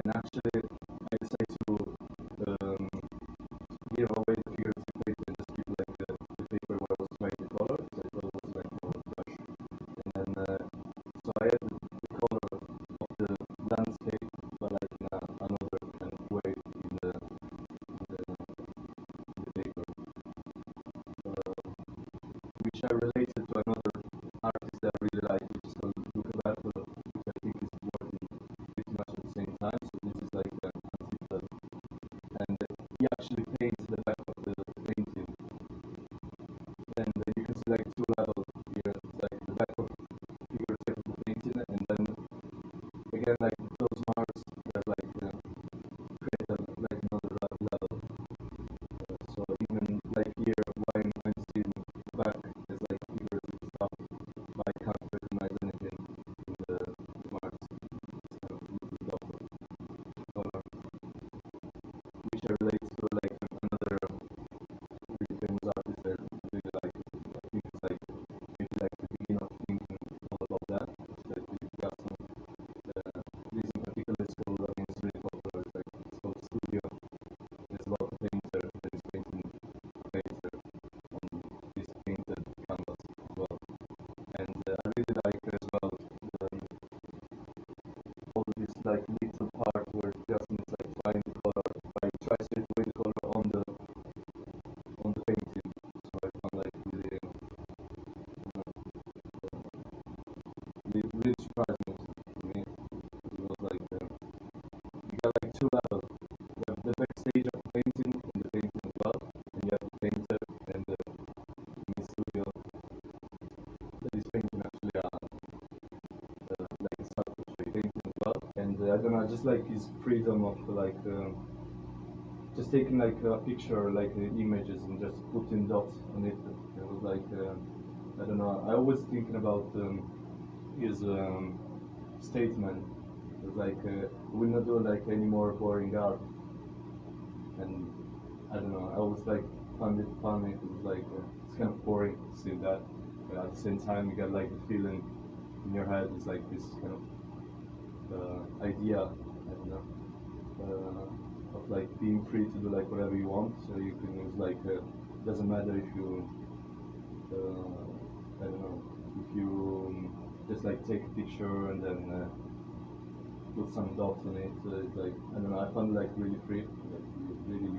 and actually I decided to um, give away the figurative paper and just keep like the paper where I was trying the color, so I thought it was like more fresh. And then so I had the color of the landscape, but like in another kind of way in the paper, which I related to another artist that I really like, which is called Luca Bertolo, which I think is working pretty much at the same time. So this is like and he actually paints the back of the painting, and you can see like two levels here. It's like the back of figurative of the painting, and then again like those marks that like create like another level. So even like here when I'm seeing the back is like figurative stuff, but I can't recognize anything in the marks. It's kind of liquid color, which I relate to like another really famous artist that I really like. I think it's like maybe like the beginning of thinking all about that. That we got some this in particular is called, I mean, it's really popular. It's called Studio. It's about a painter that is painting a painter on this painted canvas as well. And I really like as well all this like little part where Justin is like trying the color, like tries to take away the color on the painting. So I found like really really surprising to me. It was like you got like two levels. You have the backstage of the painting and the painting as well, and you have the painter and the studio that is painting actually like self-portrait painting as well. And I don't know, I just like his freedom of like just taking like a picture, like images, and just putting dots on it. It was like I don't know. I was thinking about his statement. It was like we'll not do like any more boring art, and I don't know. I was like found it funny. It was like it's kind of boring to see that. But at the same time, you get like the feeling in your head. It's like this kind of idea. I don't know. Of like being free to do like whatever you want, so you can use like doesn't matter if you I don't know, if you just like take a picture and then put some dots on it. It's like I don't know, I found it like really free, like really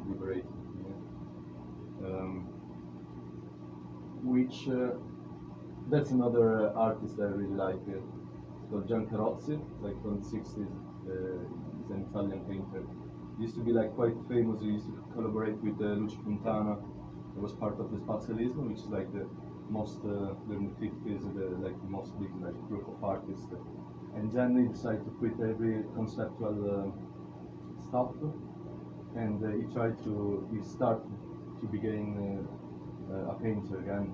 liberating. Which that's another artist I really like. It's called Gian Carozzi, like from the 60s. He's an Italian painter. He used to be like quite famous. He used to collaborate with Lucio Fontana. It was part of the Spazialismo, which is like the most during the 50s, like the most big like group of artists. And then he decided to quit every conceptual stuff, and he started to begin a painter again.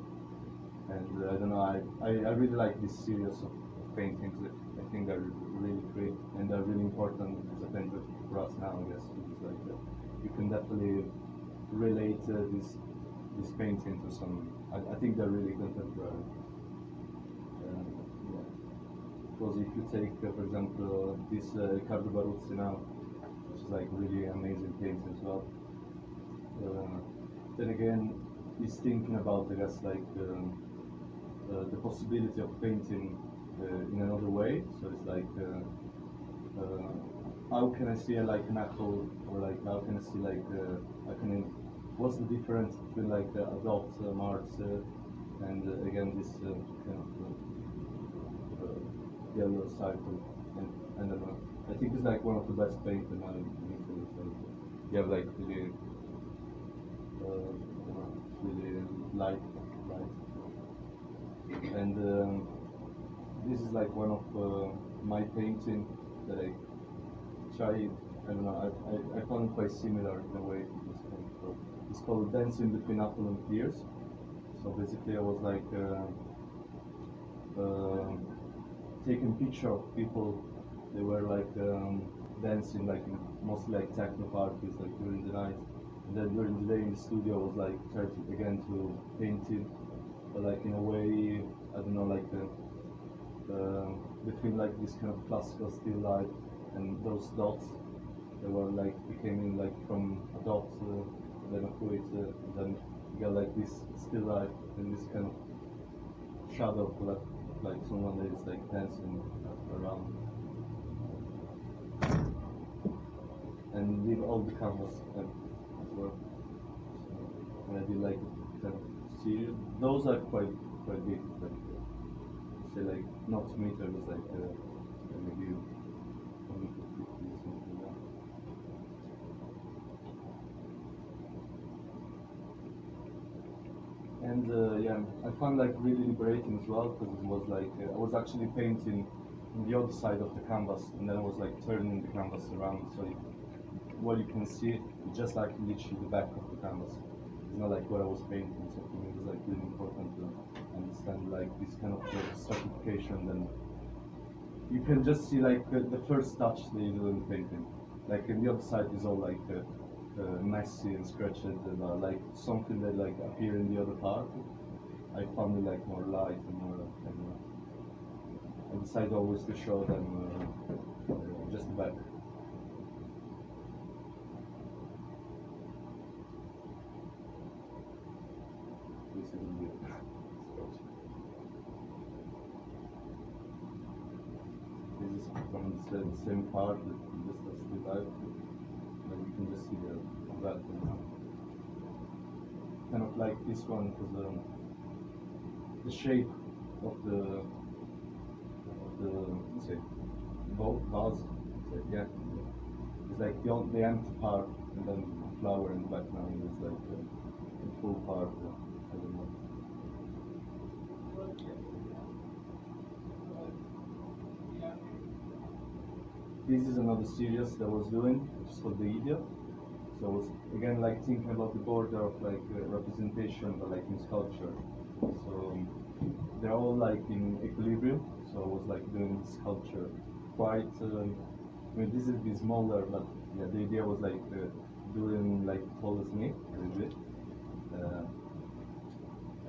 And I don't know, I really like this series of paintings that I think are really great and are really important as a painter for us now, I guess. It's like you can definitely relate this painting to some. I think they're really contemporary. Yeah. Because if you take, for example, this Riccardo Baruzzi now, which is like really amazing painting as well. Then again, he's thinking about, I guess, like the possibility of painting in another way. So it's like, how can I see like an apple, or like how can I see like what's the difference between like adult marks and again this kind of yellow cycle, and I don't know. I think it's like one of the best painters now in Italy. So you have like really really light, and this is like one of my painting that I try. I don't know. I found it quite similar in a way. It's called Dancing Between Apple and Pears. So basically, I was like taking picture of people. They were like dancing, like mostly like techno parties, like during the night. And then during the day in the studio, I was like trying to again to paint it, but like in a way, I don't know, like between like this kind of classical still life and those dots, they were like became like from a dot, then a fluid, then you got like this still life and this kind of shadow, like someone that is like dancing around, and leave all the canvas as well. So, and I did like kind of series. Those are quite big, like say like not meters, like maybe 150 something like that. And yeah, I found like really liberating as well, because it was like I was actually painting on the other side of the canvas, and then I was like turning the canvas around, so what you can see is just like literally the back of the canvas. It's not like what I was painting. So for me, it was like really important to understand like this kind of stratification. Then you can just see like the first touch that you do in the painting. Like, and the other side is all like messy and scratched, and like something that like appear in the other part. I found it like more light and more. I decided always to show them just the back. This is the This is from the same part that just as the light, but you can just see the back. Kind of like this one, because the shape of the let's say vase, yeah, it's like the empty part, and then the flower in the background is like the full part. I don't know. This is another series that I was doing, which is called The Idiot. So I was again like thinking about the border of like representation, but like in sculpture. So they're all like in equilibrium. So I was like doing this sculpture quite. I mean, this is a bit smaller, but yeah, the idea was like doing like tall as me a little bit.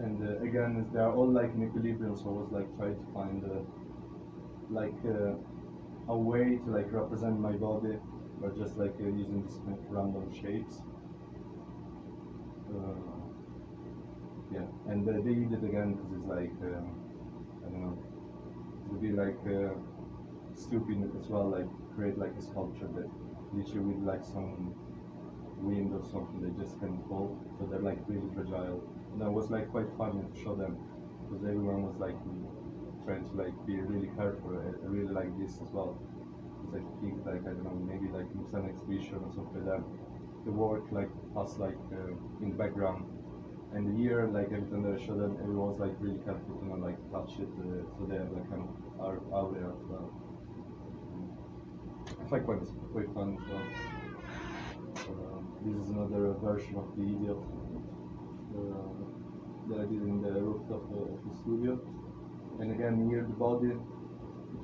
And again, they are all like in equilibrium. So I was like trying to find like a way to like represent my body, or just like using these kind of random shapes. Yeah, and they did it again because it's like I don't know, it would be like stupid as well, like create like a sculpture that literally with like some wind or something they just can fall, so they're like really fragile. And that was like quite funny to show them, because everyone was like trying to like be really careful. I really like this as well. It's like think like I don't know, maybe like in some exhibition or something like that. The work like pass like in the background, and here like every time that I show them, everyone's like really careful to not like touch it, so they have like kind of out there as well. I find quite fun as well. This is another version of the Idiot that I did in the rooftop of the studio. And again, here the body,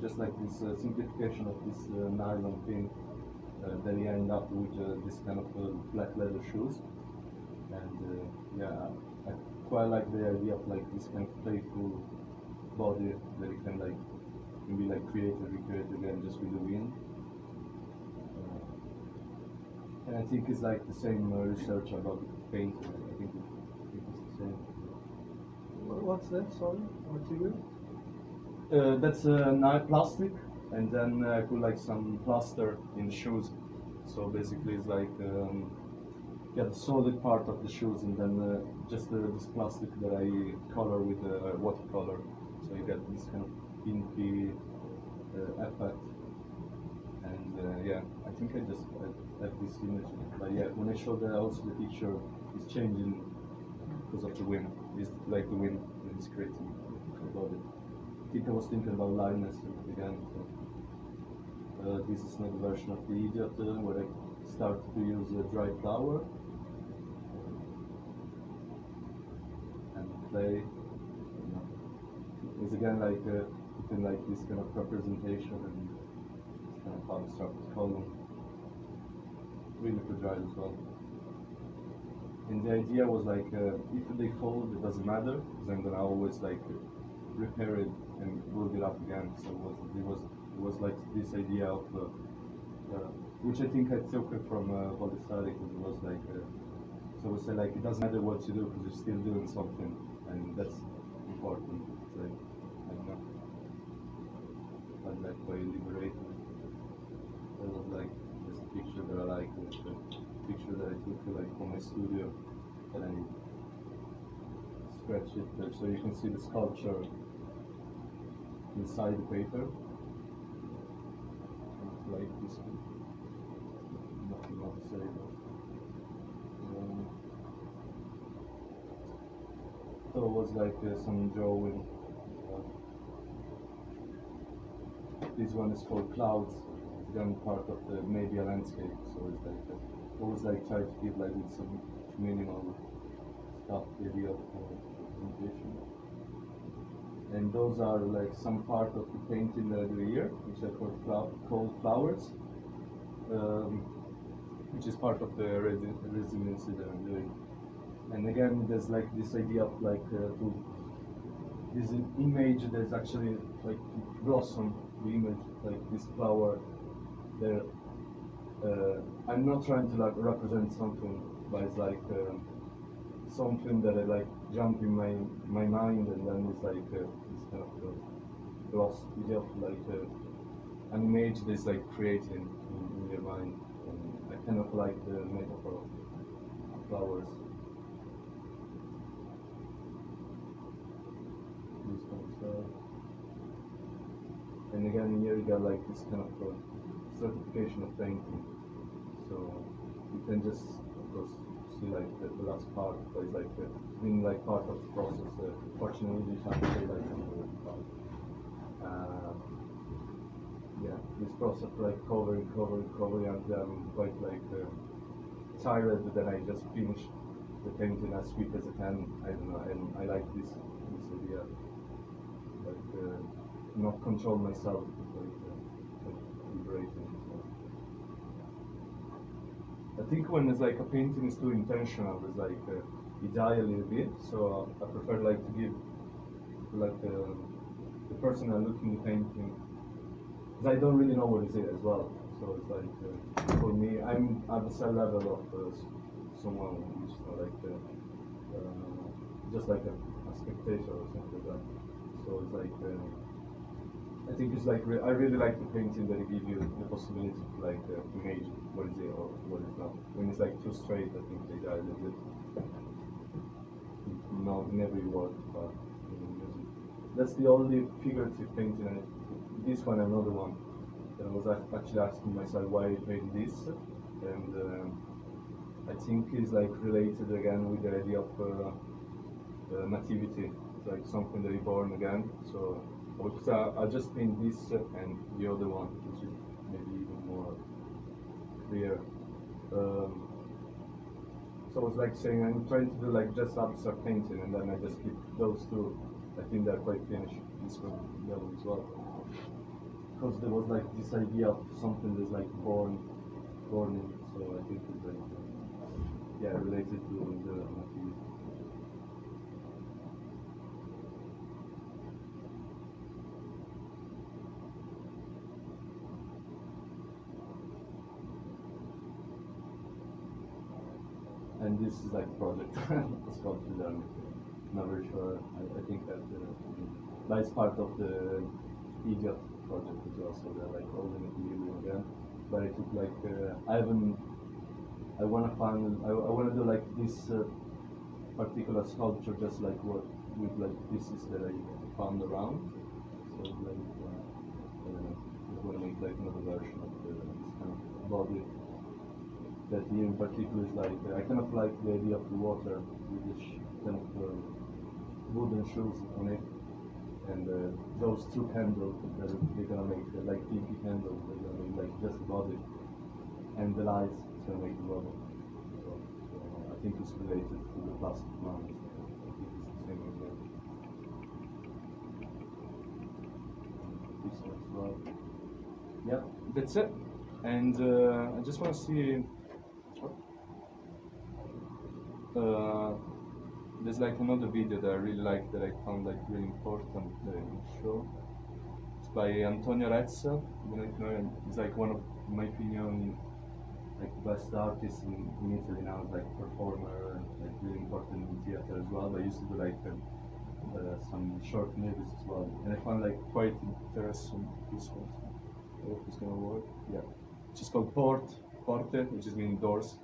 just like this simplification of this nylon thing, then you end up with this kind of black leather shoes. And yeah, I quite like the idea of like this kind of playful body that you can like be like created, recreated again just with the wind. And I think it's like the same research about paint. I think it's the same. What's that? Sorry, material? That's plastic, and then I put like some plaster in the shoes. So basically, it's like yeah, the solid part of the shoes, and then just this plastic that I color with watercolor. So you get this kind of pinky effect. And yeah, I think I have this image. But yeah, when I show also the picture is changing because of the wind. It's like the wind that is creating the body. I think I was thinking about lightness again. So, this is another version of the Idiot where I started to use dry flour and clay. It's again like within like this kind of representation and kind of abstract column. Really fragile as well. And the idea was like, if they fall, it doesn't matter, because I'm gonna always like repair it and build it up again. So it was like this idea of which I think I took it from Baldessari, because it was like, so we say like, it doesn't matter what you do because you're still doing something, and that's important. It's like, I don't know, but like very liberating. There was like this picture that I like, with the picture that I took like from my studio, and I scratch it there so you can see the sculpture inside the paper. Like this, nothing more to say, but so it was like some drawing. This one is called Clouds, then part of the media landscape, so it's like always like try to give like with some minimal stuff, the idea of representation. And those are like some part of the painting that I do here, which I called Flowers, which is part of the residency that I'm doing. And again, there's like this idea of like this image that's actually like blossom, the image, like this flower there. I'm not trying to like represent something, but it's like something that I like jump in my mind, and then it's like this kind of gloss idea of like an image that's like creating in your mind. And I kind of like the metaphor of flowers. This kind of stuff. And again, here you got like this kind of certification of painting. So you can just, of course, see like the last part, but it's like being like part of the process. Fortunately, you can't say like something about. Yeah, this process like covering until I'm quite like tired. Then I just finish the painting as quick as I can. I don't know, and I like this idea, like not control myself, like liberating. I think when it's like a painting is too intentional, it's like you die a little bit. So I prefer like to give like the person I look in the painting, because I don't really know what is it as well. So it's like for me, I'm at the same level of someone which is like just like a spectator or something like that. So it's like I think it's like I really like the painting that it gives you the possibility to like image what is it or what is not. When it's like too straight, I think they die a little bit. Not in every word, but in the music. That's the only figurative painting. This one, another one. I was actually asking myself why I paint this, and I think it's like related again with the idea of nativity. It's like something that is born again. So I just paint this and the other one, which is maybe even more clear. So I was like saying I'm trying to do like just abstract painting, and then I just keep those two. I think they're quite finished. This one, yellow as well, because there was like this idea of something that's like born in. So I think it's like yeah, related to the nativity. And this is like a project, a sculpture done. Not very sure. I think that but it's part of the Idiot project as well. So they're like all the material again. But I took like I wanna do like this particular sculpture just like what with like pieces that I found around. So like I wanna make like another version of this kind of body. That here in particular is like, I kind of like the idea of the water with this kind of wooden shoes on it, and those two candles that they're gonna make, like pinky candles, they're gonna make like just the body, and the lights is gonna make the body. So I think it's related to the plastic mounds. I think it's the same idea. This one as well. Yeah, that's it. And I just want to see. There's like another video that I really like that I found like really important that I will show. It's by Antonio Rezza. You know, he's like one of in my opinion, like best artist in Italy now is like performer, like really important in theater as well. But I used to do like some short movies as well, and I found like quite interesting this one. I hope it's gonna work. Yeah, it's just called Porte, which is mean doors.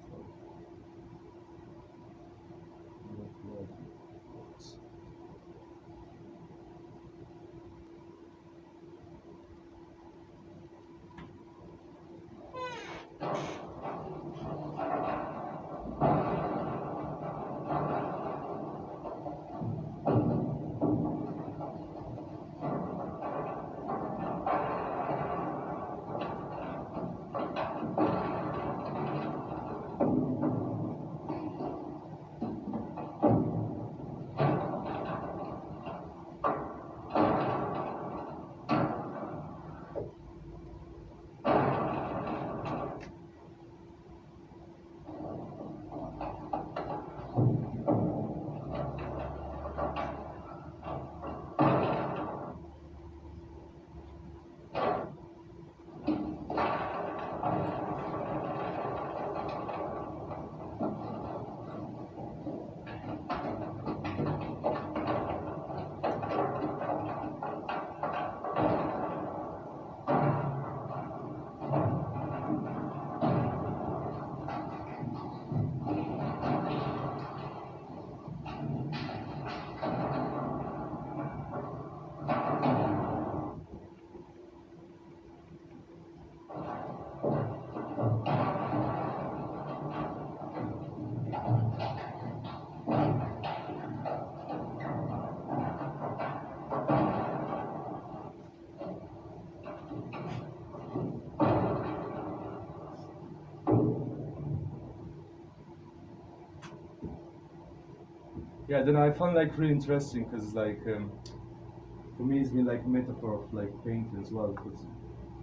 Yeah, then I found like really interesting because like for me it's been like a metaphor of like painting as well, because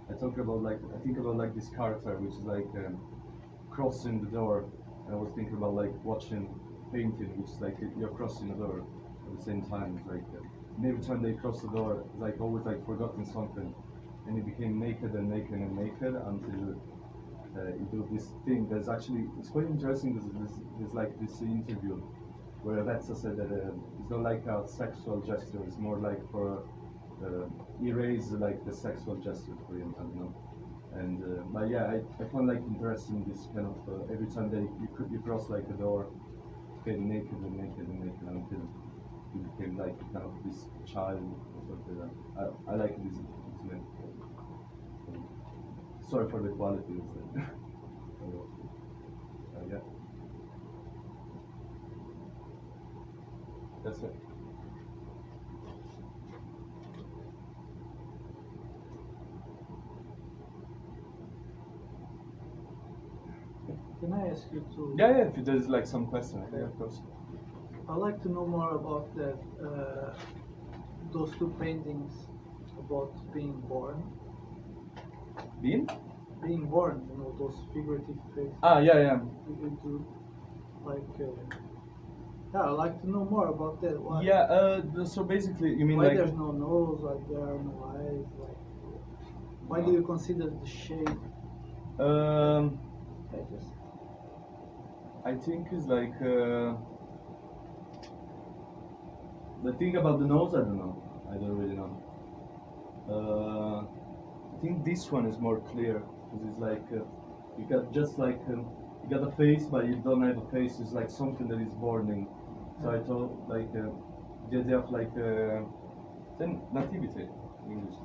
I think about like this character which is like crossing the door, and I was thinking about like watching painting, which is like you're crossing the door at the same time. It's like and every time they cross the door, it's like always like forgotten something, and he became naked and naked and naked until he do this thing. There's actually it's quite interesting because there's like this interview where Vetsa said that it's not like a sexual gesture, it's more like for erase like the sexual gesture for him, I don't know. And but yeah, I found like interesting this kind of every time you cross like a door, get naked and naked and naked until you became like kind of this child or something like that. I like this intimate. Sorry for the quality of it. Yeah. That's it. Can I ask you to? Yeah, if there's like some question, yeah, of course. I'd like to know more about that. Those two paintings about being born. Being born, you know, those figurative faces. Yeah. You do, like, yeah, I'd like to know more about that. Why, Yeah, so basically, you mean why like... there's no nose, like there are no eyes, like, why do you consider the shape? I think it's like, the thing about the nose, I don't know. I don't really know. I think this one is more clear, because it's like, you got just like, you got a face, but you don't have a face. It's like something that is burning. So I thought like, the idea of like, then nativity in English,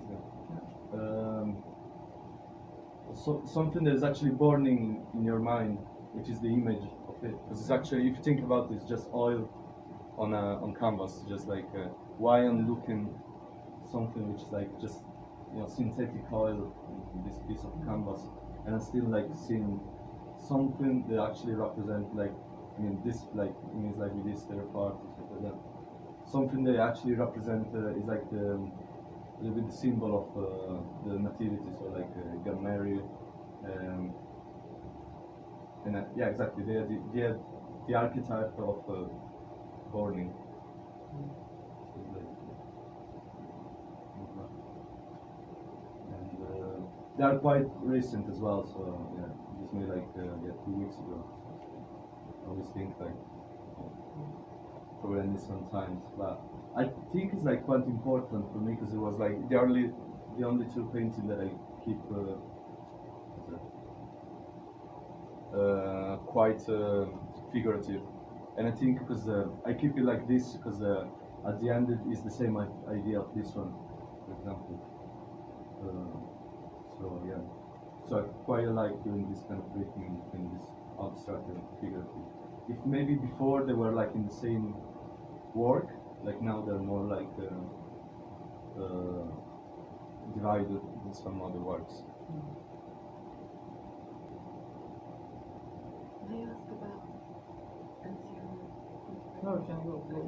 so something that is actually burning in your mind, which is the image of it. Because it's actually, if you think about it, it's just oil on canvas. Just like why I'm looking something which is like just synthetic oil in this piece of canvas, and I'm still like seeing something that actually represents like this like means like with this third part or stuff like that. Something that actually represent is like the with the symbol of the nativity, so like get married, and yeah, exactly. The archetype of burning. And they are quite recent as well. So yeah, just made like 2 weeks ago. I always think like probably I need some time, but I think it's like quite important for me because it was like the only two paintings that I keep quite figurative, and I think because I keep it like this because at the end it is the same idea of this one, for example. So yeah, so I quite like doing this kind of breaking between this abstract and figurative. If maybe before they were like in the same work, like now they're more like divided in some other works. May I ask about? No, you can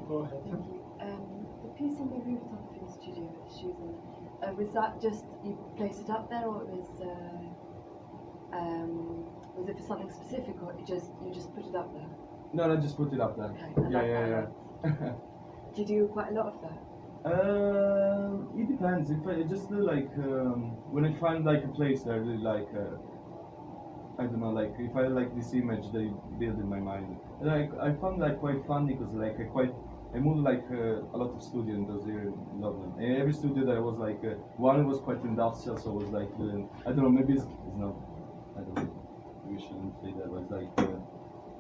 go ahead. Thank you. The piece in the roof photography studio with the shoes in, was that just you placed it up there, or was it for something specific, or you just put it up there? No, I just put it up there. Okay, Yeah. Do you do quite a lot of that? It depends. If I just do like when I find like a place that I really like, I don't know, like if I like this image they build in my mind. Like I found like quite funny because like I moved like a lot of studio in those here in Dublin. And every studio that was like one was quite industrial, so it was like I don't know, maybe it's not. I don't know. We shouldn't say that. But it's like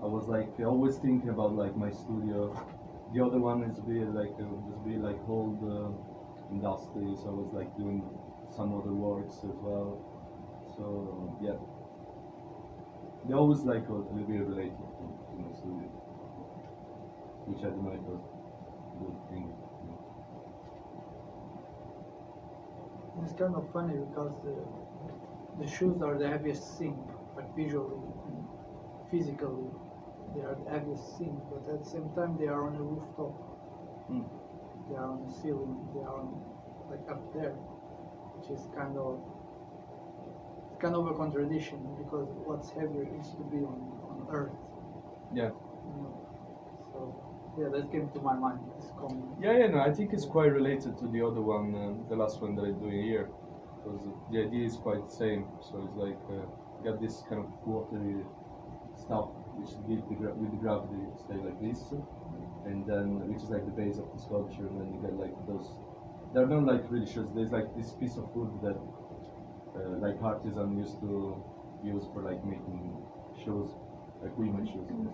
I was like always thinking about like my studio. The other one is be like old industry, so I was like doing some other works as well. So yeah, they always like a little bit related to my studio, which I don't know if was a good thing. It's kind of funny because the shoes are the heaviest thing, like visually and physically. They are the heaviest thing, but at the same time they are on a rooftop. They are on the ceiling. They are on, like up there, which is kind of a contradiction because what's heavier is to be on Earth. Yeah. So yeah, that came to my mind. This comment. Yeah, no, I think it's quite related to the other one, the last one that I'm doing here, because the idea is quite the same. So it's like got this kind of watery stuff which with the gravity stay like this, and then which is like the base of the sculpture, and then you get like those. They're not like really shoes. There's like this piece of wood that like artisans used to use for like making shoes, like women shoes. Yeah.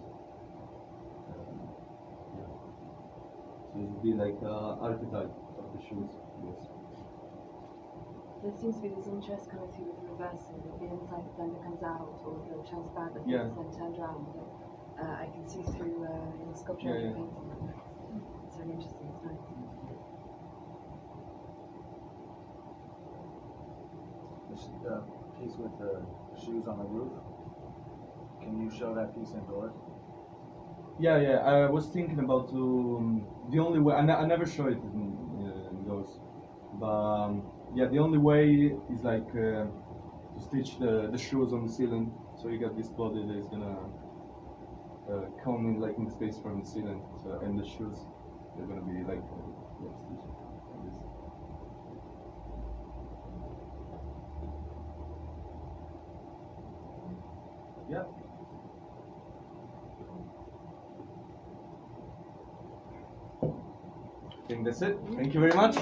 So it would be like archetype of the shoes. Yes. There seems to be this interest coming through with the reversal, that the inside then becomes out, or the transparent that Yeah. is then turned around. But, I can see through in the sculpture and painting. It's very interesting. It's nice. The piece with the shoes on the roof. Can you show that piece indoors? Yeah. I was thinking about the only way. I never show it indoors, but yeah, the only way is like to stitch the shoes on the ceiling. So you got this body that is gonna come in like in the space from the ceiling, so, and the shoes they're gonna be like stitched like this. Yeah. I think that's it. Thank you very much.